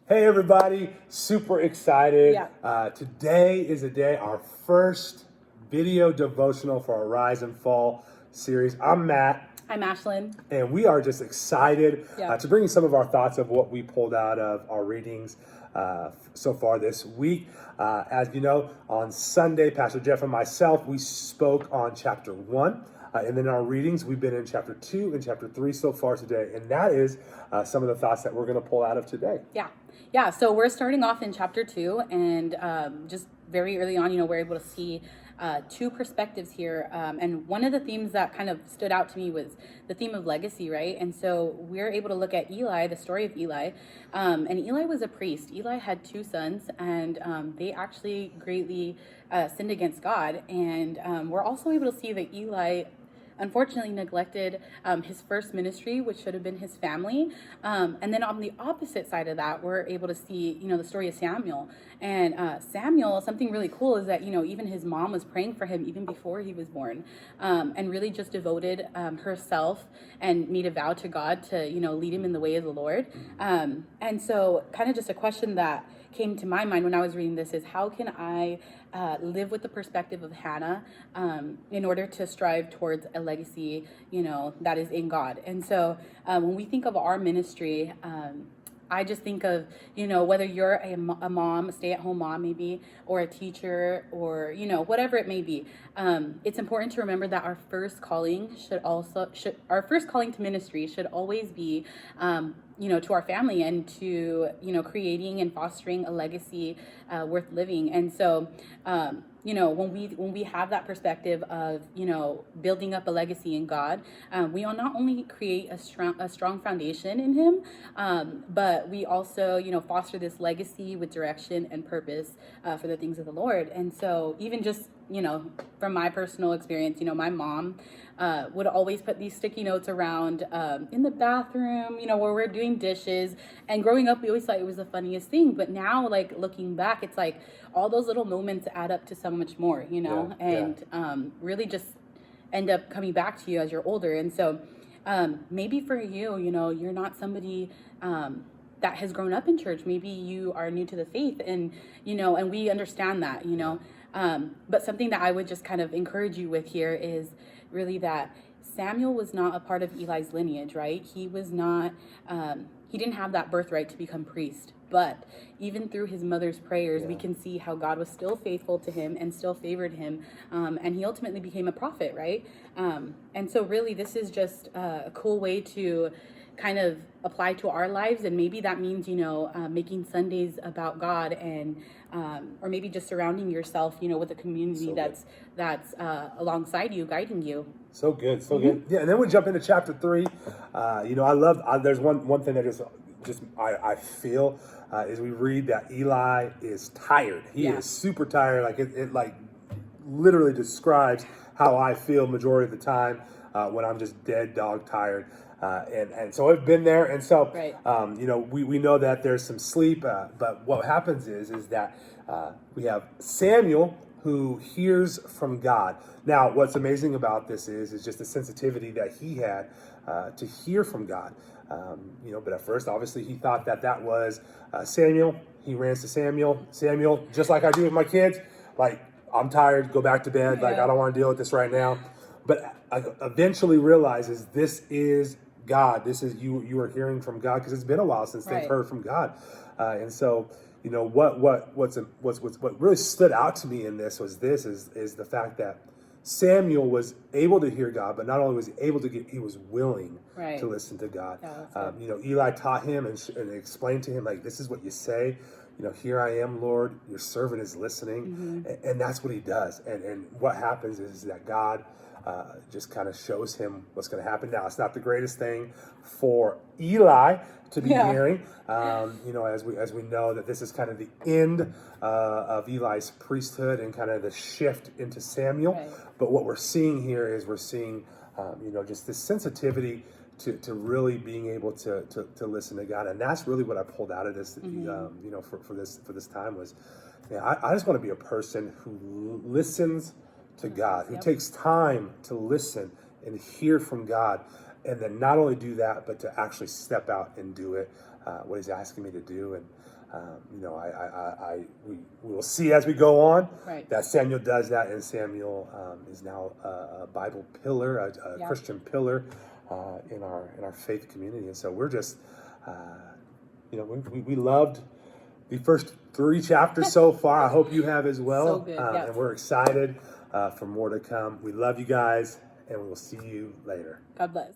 Hey everybody, super excited. Yeah. Today is our first video devotional for our Rise and Fall series. I'm Matt. I'm Ashlyn. And we are just excited to bring you some of our thoughts of what we pulled out of our readings so far this week. As you know, on Sunday, Pastor Jeff and myself, we spoke on chapter 1. And then in our readings, we've been in chapter 2 and chapter 3 so far today. And that is some of the thoughts that we're going to pull out of today. Yeah. So we're starting off in chapter 2, and just very early on, we're able to see two perspectives here. And one of the themes that kind of stood out to me was the theme of legacy, right? And so we're able to look at Eli, the story of Eli. And Eli was a priest. Eli had 2 sons, and they actually greatly sinned against God. And we're also able to see that Eli unfortunately neglected his first ministry, which should have been his family. And then on the opposite side of that, we're able to see, the story of Samuel. And Samuel, something really cool is that, even his mom was praying for him even before he was born, and really just devoted herself and made a vow to God to, lead him in the way of the Lord. And so kind of just a question that came to my mind when I was reading this is, how can I live with the perspective of Hannah in order to strive towards a legacy, that is in God? And so when we think of our ministry, I just think of, whether you're a mom, a stay-at-home mom maybe, or a teacher, or, whatever it may be. It's important to remember that our first calling to ministry should always be, to our family and to, creating and fostering a legacy worth living. And so, when we have that perspective of, building up a legacy in God, we will not only create a strong foundation in Him, but we also, foster this legacy with direction and purpose for the things of the Lord. And so even just, from my personal experience, my mom would always put these sticky notes around in the bathroom, where we're doing dishes. And growing up, we always thought it was the funniest thing. But now, like, looking back, it's like all those little moments add up to so much more, really just end up coming back to you as you're older. And so maybe for you, you're not somebody that has grown up in church. Maybe you are new to the faith, and and we understand that, but something that I would just kind of encourage you with here is really that Samuel was not a part of Eli's lineage, right? He was not, he didn't have that birthright to become priest. But even through his mother's prayers, we can see how God was still faithful to him and still favored him. And he ultimately became a prophet, right? And so really, this is just a cool way to kind of apply to our lives. And maybe that means, making Sundays about God, and or maybe just surrounding yourself, with a community that's alongside you, guiding you. So good. Yeah, and then we jump into chapter 3. There's one thing that just I feel is we read that Eli is tired. He is super tired. Like it like literally describes how I feel majority of the time when I'm just dead dog tired. And so I've been there. And so, we know that there's some sleep, but what happens is that we have Samuel who hears from God. Now, what's amazing about this is just the sensitivity that he had to hear from God. But at first, obviously, he thought that was Samuel. He ran to Samuel, just like I do with my kids. Like, I'm tired, go back to bed. Like, I don't want to deal with this right now. But I eventually realizes this is God. This is you are hearing from God, because it's been a while since they've heard from God. And so, what really stood out to me in this is the fact that Samuel was able to hear God, but not only was he able to he was willing to listen to God. Eli taught him and explained to him, like, this is what you say. Here I am, Lord, your servant is listening. And that's what he does. And what happens is that God just kind of shows him what's going to happen. Now, it's not the greatest thing for Eli to be hearing, as we know that this is kind of the end of Eli's priesthood and kind of the shift into Samuel. But what we're seeing here is just this sensitivity to really being able to listen to God. And that's really what I pulled out of this, for this time was, I just want to be a person who listens to God, who takes time to listen and hear from God, and then not only do that, but to actually step out and do it. what he's asking me to do. And we will see as we go on that Samuel does that, and Samuel is now a Bible pillar, a Christian pillar in our faith community. And so we're just, we loved the first 3 chapters so far. I hope you have as well. So good, And we're excited for more to come. We love you guys, and we will see you later. God bless.